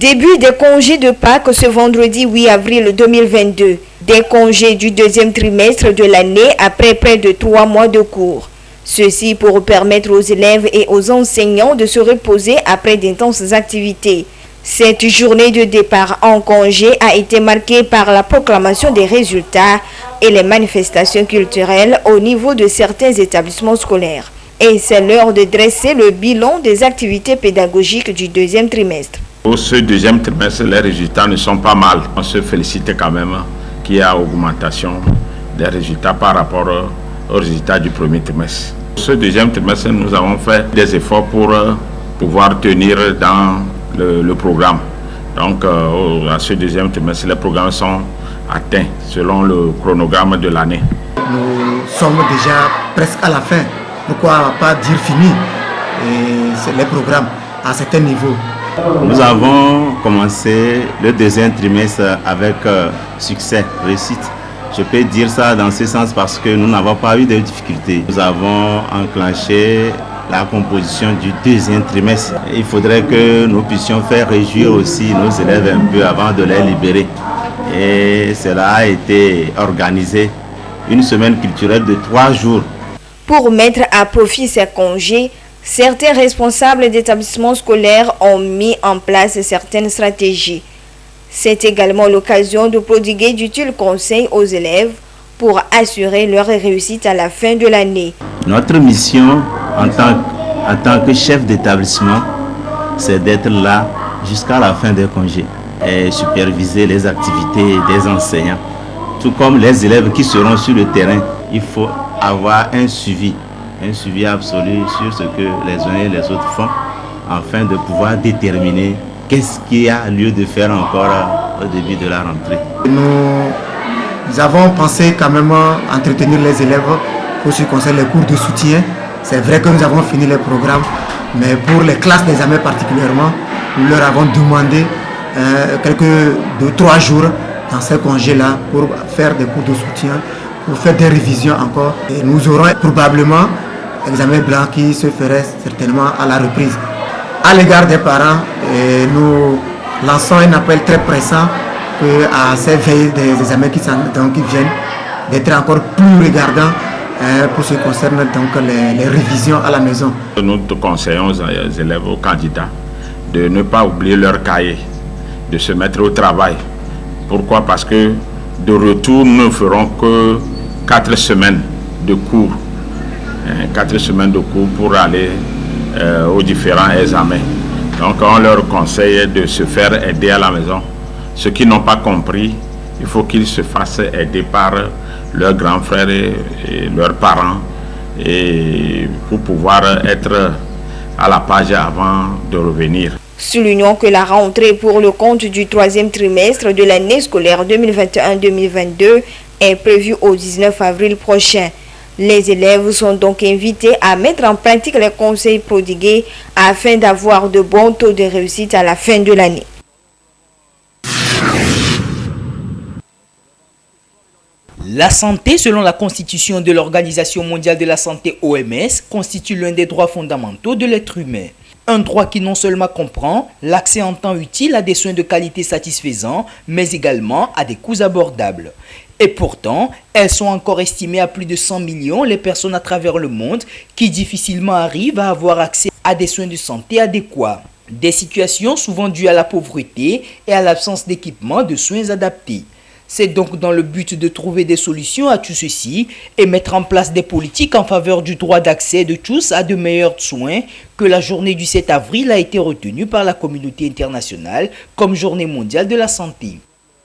Début des congés de Pâques ce vendredi 8 avril 2022. Des congés du deuxième trimestre de l'année après près de 3 mois de cours. Ceci pour permettre aux élèves et aux enseignants de se reposer après d'intenses activités. Cette journée de départ en congé a été marquée par la proclamation des résultats et les manifestations culturelles au niveau de certains établissements scolaires. Et c'est l'heure de dresser le bilan des activités pédagogiques du deuxième trimestre. Pour ce deuxième trimestre, les résultats ne sont pas mal. On se félicite quand même qu'il y a augmentation des résultats par rapport aux résultats du premier trimestre. Ce deuxième trimestre, nous avons fait des efforts pour pouvoir tenir dans le programme. Donc, à ce deuxième trimestre, les programmes sont atteints selon le chronogramme de l'année. Nous sommes déjà presque à la fin. Pourquoi pas dire fini les programmes à certains niveaux. Nous avons commencé le deuxième trimestre avec succès, réussite. Je peux dire ça dans ce sens parce que nous n'avons pas eu de difficultés. Nous avons enclenché la composition du deuxième trimestre. Il faudrait que nous puissions faire réjouir aussi nos élèves un peu avant de les libérer. Et cela a été organisé, une semaine culturelle de 3 jours. Pour mettre à profit ces congés, certains responsables d'établissements scolaires ont mis en place certaines stratégies. C'est également l'occasion de prodiguer d'utiles conseils aux élèves pour assurer leur réussite à la fin de l'année. Notre mission en tant que chef d'établissement, c'est d'être là jusqu'à la fin des congés et superviser les activités des enseignants. Tout comme les élèves qui seront sur le terrain, il faut avoir un suivi absolu sur ce que les uns et les autres font afin de pouvoir déterminer qu'est-ce qu'il y a lieu de faire encore au début de la rentrée. Nous avons pensé quand même entretenir les élèves pour ce qui concerne les cours de soutien. C'est vrai que nous avons fini les programmes, mais pour les classes d'examen particulièrement, nous leur avons demandé quelques 2-3 jours dans ces congés-là pour faire des cours de soutien, pour faire des révisions encore. Et nous aurons probablement l'examen blanc qui se ferait certainement à la reprise. À l'égard des parents, nous lançons un appel très pressant à ces veilles des examens qui viennent d'être encore plus regardants pour ce qui concerne donc les révisions à la maison. Nous conseillons aux élèves, aux candidats de ne pas oublier leur cahier, de se mettre au travail. Pourquoi? Parce que de retour, nous ne ferons que 4 semaines de cours. 4 semaines de cours pour aller aux différents examens. Donc on leur conseille de se faire aider à la maison. Ceux qui n'ont pas compris, il faut qu'ils se fassent aider par leurs grands frères et leurs parents et pour pouvoir être à la page avant de revenir. Soulignons que la rentrée pour le compte du 3e trimestre de l'année scolaire 2021-2022 est prévue au 19 avril prochain. Les élèves sont donc invités à mettre en pratique les conseils prodigués afin d'avoir de bons taux de réussite à la fin de l'année. La santé, selon la constitution de l'Organisation mondiale de la santé OMS, constitue l'un des droits fondamentaux de l'être humain. Un droit qui non seulement comprend l'accès en temps utile à des soins de qualité satisfaisants, mais également à des coûts abordables. Et pourtant, elles sont encore estimées à plus de 100 millions les personnes à travers le monde qui difficilement arrivent à avoir accès à des soins de santé adéquats. Des situations souvent dues à la pauvreté et à l'absence d'équipements de soins adaptés. C'est donc dans le but de trouver des solutions à tout ceci et mettre en place des politiques en faveur du droit d'accès de tous à de meilleurs soins que la journée du 7 avril a été retenue par la communauté internationale comme journée mondiale de la santé.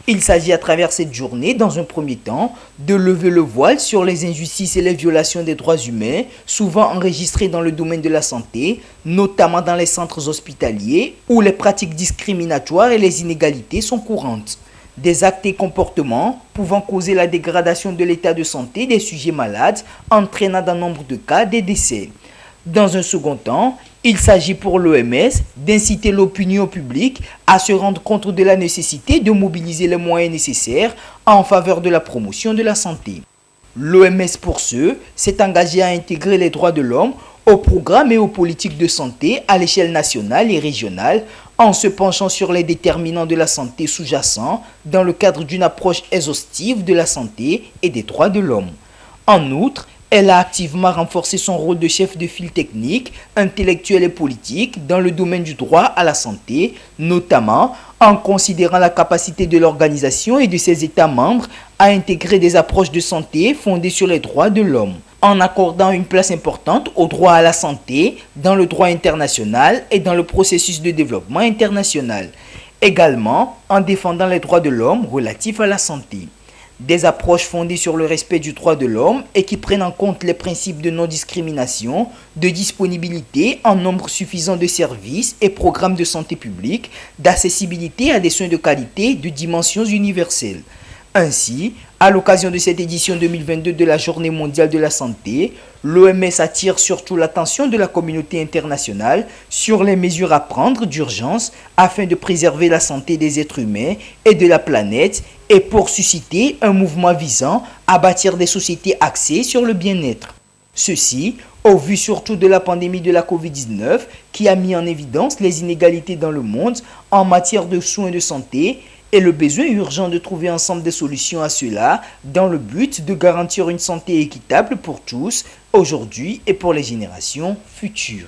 Il s'agit à travers cette journée, dans un premier temps, de lever le voile sur les injustices et les violations des droits humains, souvent enregistrées dans le domaine de la santé, notamment dans les centres hospitaliers, où les pratiques discriminatoires et les inégalités sont courantes. Des actes et comportements pouvant causer la dégradation de l'état de santé des sujets malades, entraînant dans nombre de cas des décès. Dans un second temps, il s'agit pour l'OMS d'inciter l'opinion publique à se rendre compte de la nécessité de mobiliser les moyens nécessaires en faveur de la promotion de la santé. L'OMS, pour ce, s'est engagé à intégrer les droits de l'homme aux programmes et aux politiques de santé à l'échelle nationale et régionale en se penchant sur les déterminants de la santé sous-jacents dans le cadre d'une approche exhaustive de la santé et des droits de l'homme. En outre, elle a activement renforcé son rôle de chef de file technique, intellectuel et politique dans le domaine du droit à la santé, notamment en considérant la capacité de l'organisation et de ses États membres à intégrer des approches de santé fondées sur les droits de l'homme, en accordant une place importante au droit à la santé dans le droit international et dans le processus de développement international, également en défendant les droits de l'homme relatifs à la santé. Des approches fondées sur le respect du droit de l'homme et qui prennent en compte les principes de non-discrimination, de disponibilité en nombre suffisant de services et programmes de santé publique, d'accessibilité à des soins de qualité de dimensions universelles. Ainsi, à l'occasion de cette édition 2022 de la Journée mondiale de la santé, l'OMS attire surtout l'attention de la communauté internationale sur les mesures à prendre d'urgence afin de préserver la santé des êtres humains et de la planète et pour susciter un mouvement visant à bâtir des sociétés axées sur le bien-être. Ceci au vu surtout de la pandémie de la Covid-19 qui a mis en évidence les inégalités dans le monde en matière de soins de santé et le besoin urgent de trouver ensemble des solutions à cela dans le but de garantir une santé équitable pour tous, aujourd'hui et pour les générations futures.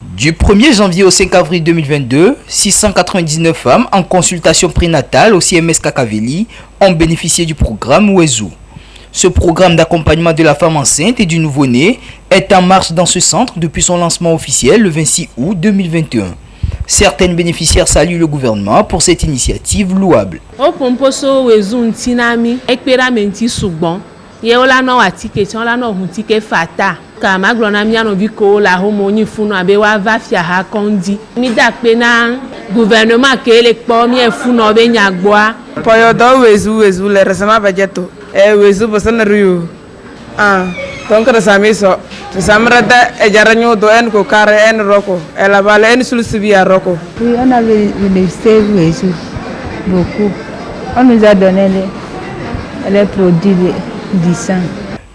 Du 1er janvier au 5 avril 2022, 699 femmes en consultation prénatale au CMS Kakaveli ont bénéficié du programme Wezu. Ce programme d'accompagnement de la femme enceinte et du nouveau-né est en marche dans ce centre depuis son lancement officiel le 26 août 2021. Certaines bénéficiaires saluent le gouvernement pour cette initiative louable. Donc resami so samrata e jaranyo do en ko kare en roko e la bale en sulsubi à roko. Oui, on a bénéficié beaucoup. On nous a donné les produits du sang.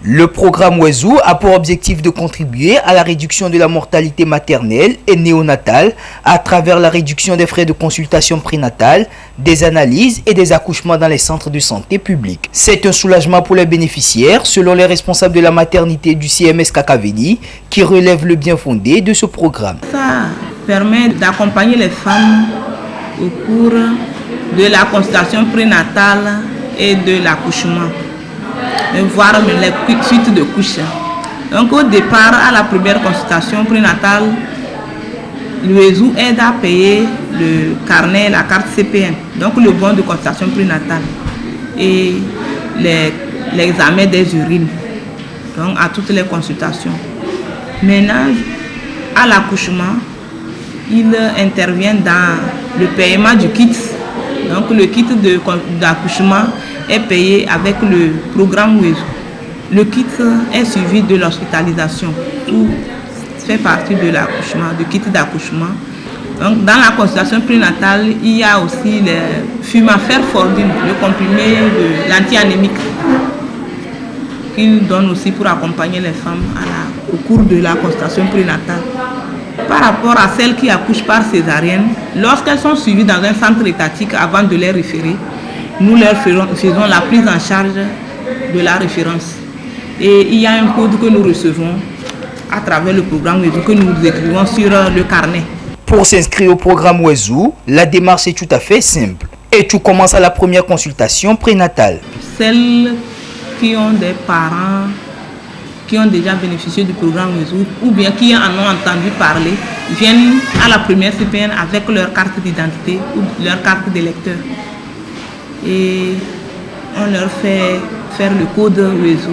Le programme Wezu a pour objectif de contribuer à la réduction de la mortalité maternelle et néonatale à travers la réduction des frais de consultation prénatale, des analyses et des accouchements dans les centres de santé publics. C'est un soulagement pour les bénéficiaires, selon les responsables de la maternité du CMS Kakaveli, qui relèvent le bien fondé de ce programme. Ça permet d'accompagner les femmes au cours de la consultation prénatale et de l'accouchement, voire les suites de couches. Donc au départ, à la première consultation prénatale, le Wezu aide à payer le carnet, la carte CPN, donc le bon de consultation prénatale et l'examen des urines, donc à toutes les consultations. Maintenant, à l'accouchement, il intervient dans le paiement du kit. Donc le kit d'accouchement est payé avec le programme Wezu. Le kit est suivi de l'hospitalisation. Tout fait partie de l'accouchement, du kit d'accouchement. Donc dans la consultation prénatale, il y a aussi le Fumafère-Fordine, le comprimé de l'anti-anémique qu'il donne aussi pour accompagner les femmes au cours de la consultation prénatale. Par rapport à celles qui accouchent par césarienne, lorsqu'elles sont suivies dans un centre étatique avant de les référer, nous leur faisons la prise en charge de la référence. Et il y a un code que nous recevons à travers le programme Wezu que nous écrivons sur le carnet. Pour s'inscrire au programme Wezu, la démarche est tout à fait simple. Et tout commence à la première consultation prénatale. Celles qui ont des parents qui ont déjà bénéficié du programme Wezu ou bien qui en ont entendu parler, viennent à la première CPN avec leur carte d'identité ou leur carte d'électeur. Et on leur fait faire le code Wezu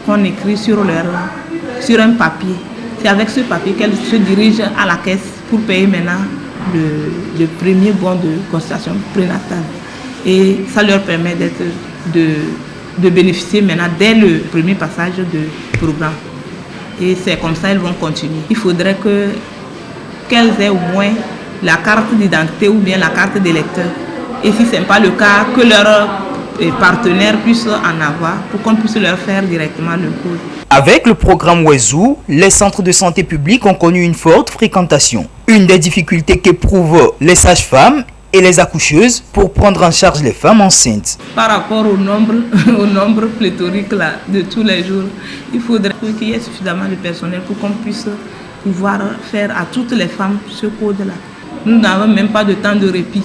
qu'on écrit sur un papier. C'est avec ce papier qu'elles se dirigent à la caisse pour payer maintenant le premier bon de consultation prénatale. Et ça leur permet de bénéficier maintenant dès le premier passage du programme. Et c'est comme ça qu'elles vont continuer. Il faudrait qu'elles aient au moins la carte d'identité ou bien la carte d'électeur. Et si ce n'est pas le cas, que leur partenaires puissent en avoir pour qu'on puisse leur faire directement le cours. Avec le programme Wezu, les centres de santé publics ont connu une forte fréquentation. Une des difficultés qu'éprouvent les sages-femmes et les accoucheuses pour prendre en charge les femmes enceintes. Par rapport au nombre pléthorique là, de tous les jours, il faudrait qu'il y ait suffisamment de personnel pour qu'on puisse pouvoir faire à toutes les femmes ce code-là. Nous n'avons même pas de temps de répit.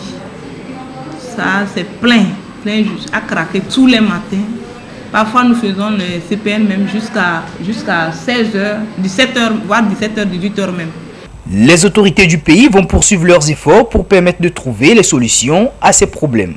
Ça, c'est plein juste à craquer tous les matins. Parfois, nous faisons le CPN même jusqu'à 16h, 17h, voire 17h, 18h même. Les autorités du pays vont poursuivre leurs efforts pour permettre de trouver les solutions à ces problèmes.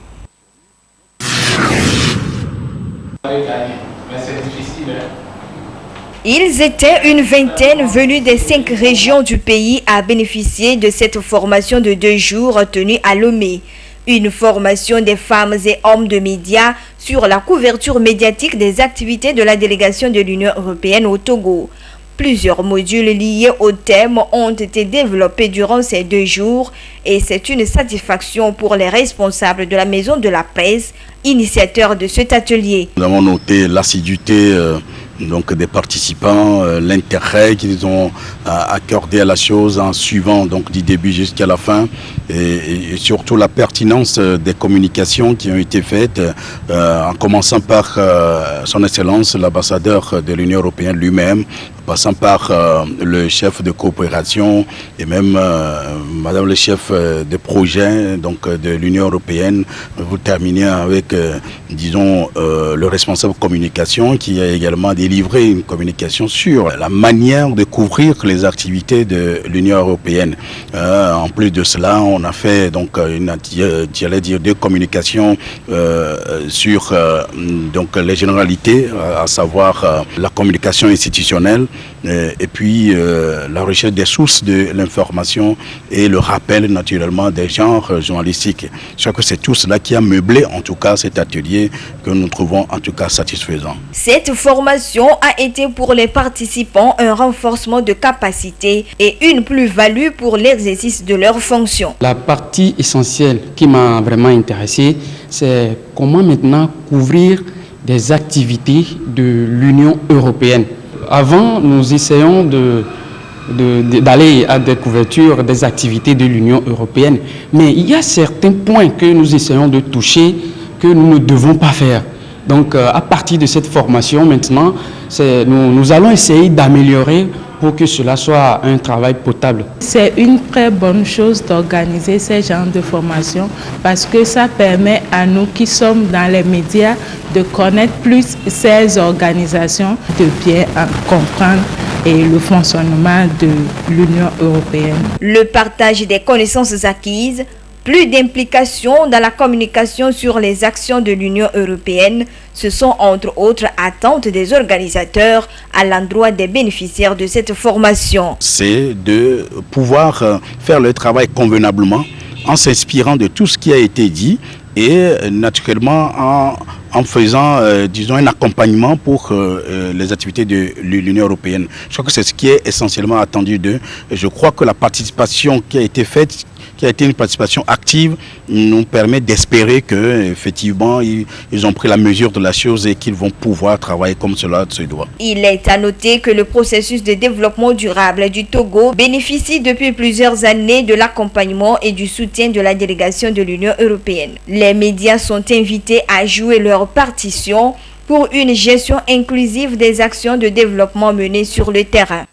Ils étaient une vingtaine venus des 5 régions du pays à bénéficier de cette formation de 2 jours tenue à Lomé. Une formation des femmes et hommes de médias sur la couverture médiatique des activités de la délégation de l'Union européenne au Togo. Plusieurs modules liés au thème ont été développés durant ces 2 jours et c'est une satisfaction pour les responsables de la Maison de la Presse, initiateurs de cet atelier. Nous avons noté l'assiduité des participants, l'intérêt qu'ils ont accordé à la chose en suivant du début jusqu'à la fin et surtout la pertinence des communications qui ont été faites en commençant par son Excellence l'ambassadeur de l'Union européenne lui-même, passant par le chef de coopération et même madame le chef de projet de l'Union européenne. Vous terminez avec le responsable communication qui a également délivré une communication sur la manière de couvrir les activités de l'Union européenne. En plus de cela, on a fait deux communications sur les généralités, à savoir la communication institutionnelle et puis la recherche des sources de l'information et le rappel naturellement des genres journalistiques. Je crois que c'est tout cela qui a meublé en tout cas cet atelier que nous trouvons en tout cas satisfaisant. Cette formation a été pour les participants un renforcement de capacité et une plus-value pour l'exercice de leurs fonctions. La partie essentielle qui m'a vraiment intéressé, c'est comment maintenant couvrir des activités de l'Union européenne. Avant, nous essayons d'aller à des couvertures des activités de l'Union européenne, mais il y a certains points que nous essayons de toucher que nous ne devons pas faire. Donc, à partir de cette formation, maintenant, nous allons essayer d'améliorer pour que cela soit un travail potable. C'est une très bonne chose d'organiser ces genres de formation parce que ça permet à nous qui sommes dans les médias de connaître plus ces organisations, de bien comprendre et le fonctionnement de l'Union européenne. Le partage des connaissances acquises, plus d'implication dans la communication sur les actions de l'Union européenne, ce sont entre autres attentes des organisateurs à l'endroit des bénéficiaires de cette formation. C'est de pouvoir faire le travail convenablement en s'inspirant de tout ce qui a été dit et naturellement en faisant, un accompagnement pour les activités de l'Union européenne. Je crois que c'est ce qui est essentiellement attendu d'eux. Je crois que la participation qui a été faite, qui a été une participation active, nous permet d'espérer qu'effectivement, ils ont pris la mesure de la chose et qu'ils vont pouvoir travailler comme cela se doit. Il est à noter que le processus de développement durable du Togo bénéficie depuis plusieurs années de l'accompagnement et du soutien de la délégation de l'Union européenne. Les médias sont invités à jouer leur partition pour une gestion inclusive des actions de développement menées sur le terrain.